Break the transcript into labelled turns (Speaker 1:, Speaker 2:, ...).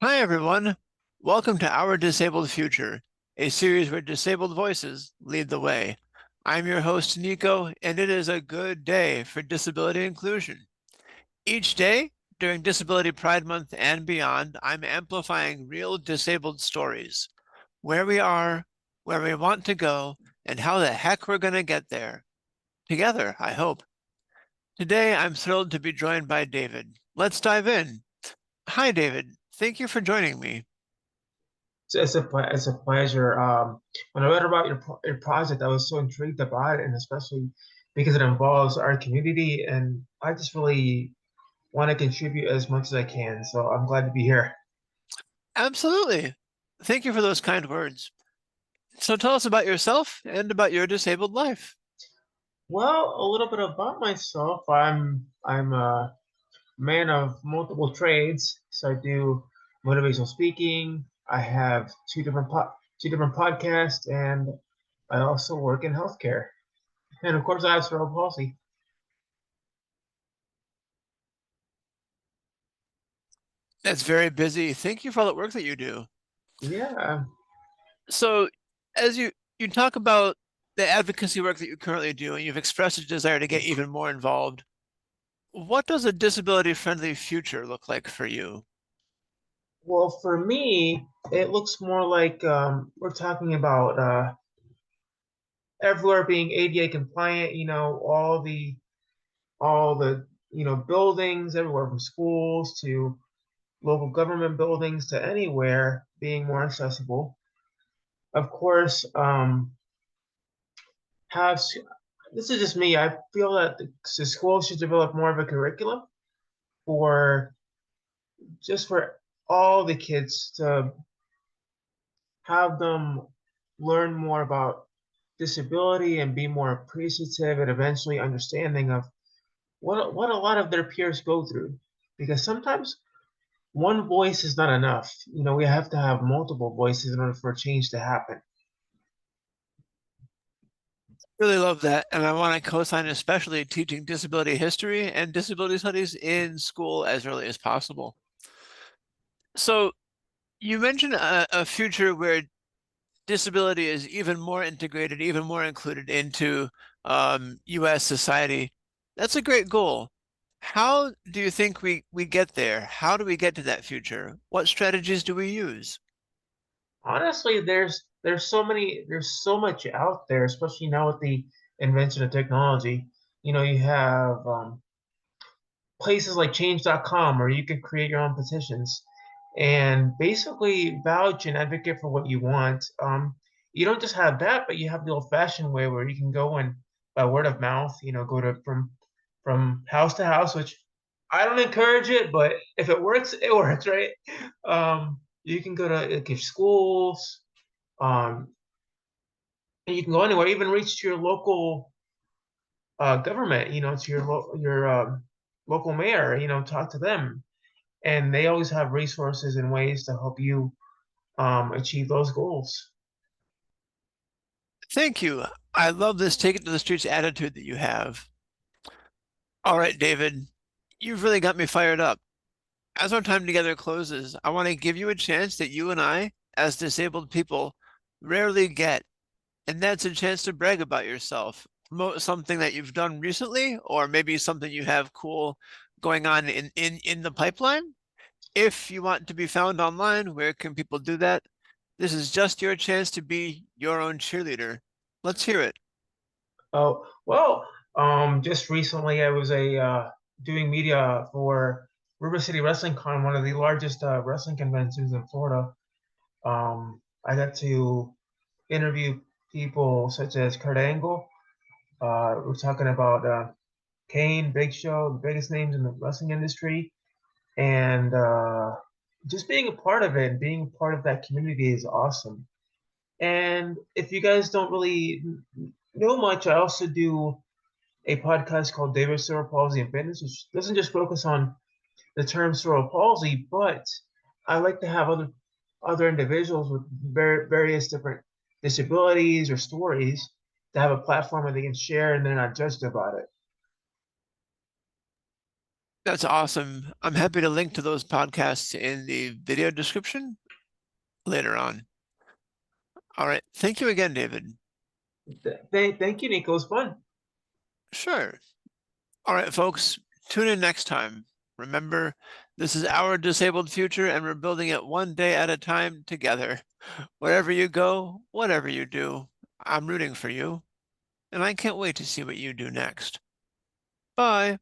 Speaker 1: Hi, everyone. Welcome to Our Disabled Future, a series where disabled voices lead the way. I'm your host, Nico, and it is a good day for disability inclusion. Each day, during Disability Pride Month and beyond, I'm amplifying real disabled stories, where we are, where we want to go, and how the heck we're going to get there. Together, I hope. Today, I'm thrilled to be joined by David. Let's dive in. Hi, David. Thank you for joining me.
Speaker 2: It's a pleasure. When I read about your project, I was so intrigued about it, and especially because it involves our community, and I just really want to contribute as much as I can. So I'm glad to be here.
Speaker 1: Absolutely. Thank you for those kind words. So tell us about yourself and about your disabled life.
Speaker 2: Well, a little bit about myself. I'm a man of multiple trades. So I do motivational speaking. I have two different podcasts, and I also work in healthcare. And of course, I have cerebral palsy.
Speaker 1: That's very busy. Thank you for all the work that you do.
Speaker 2: Yeah.
Speaker 1: So as you talk about the advocacy work that you currently do, and you've expressed a desire to get even more involved, what does a disability-friendly future look like for you?
Speaker 2: Well, for me, it looks more like we're talking about everywhere being ADA compliant, all the buildings everywhere from schools to local government buildings to anywhere being more accessible. Of course, have this is just me. I feel that the school should develop more of a curriculum for just for all the kids to have them learn more about disability and be more appreciative and eventually understanding of what a lot of their peers go through. Because sometimes one voice is not enough. We have to have multiple voices in order for change to happen.
Speaker 1: Really love that, and I want to co-sign especially teaching disability history and disability studies in school as early as possible. So you mentioned a future where disability is even more integrated, even more included into US society. That's a great goal. How do you think we get there? How do we get to that future? What strategies do we use?
Speaker 2: Honestly, there's so much out there, especially now with the invention of technology. You have places like change.com where you can create your own petitions and basically vouch and advocate for what you want. You don't just have that, but you have the old-fashioned way where you can go and by word of mouth, go to from house to house, which I don't encourage it, but if it works, it works, right? You can go to like, your schools, um, and you can go anywhere, even reach to your local government, to your local mayor, talk to them, and they always have resources and ways to help you achieve those goals.
Speaker 1: Thank you. I love this take it to the streets attitude that you have. All right, David, you've really got me fired up. As our time together closes, I want to give you a chance that you and I, as disabled people, rarely get. And that's a chance to brag about yourself, promote something that you've done recently, or maybe something you have cool going on in the pipeline. If you want to be found online, where can people do that? This is just your chance to be your own cheerleader. Let's hear it.
Speaker 2: Oh, well, just recently I was doing media for River City Wrestling Con, one of the largest wrestling conventions in Florida. I got to interview people such as Kurt Angle. We're talking about Kane, Big Show, the biggest names in the wrestling industry, and just being a part of it, being a part of that community is awesome. And if you guys don't really know much, I also do a podcast called David Cerebral Palsy and Fitness, which doesn't just focus on the term cerebral palsy, but I like to have other individuals with various different disabilities or stories to have a platform where they can share and they're not judged about it.
Speaker 1: That's awesome. I'm happy to link to those podcasts in the video description later on. All right. Thank you again, David.
Speaker 2: Thank you, Nico. It was fun.
Speaker 1: Sure. All right, folks, tune in next time. Remember, this is our disabled future, and we're building it one day at a time together. Wherever you go, whatever you do, I'm rooting for you, and I can't wait to see what you do next. Bye.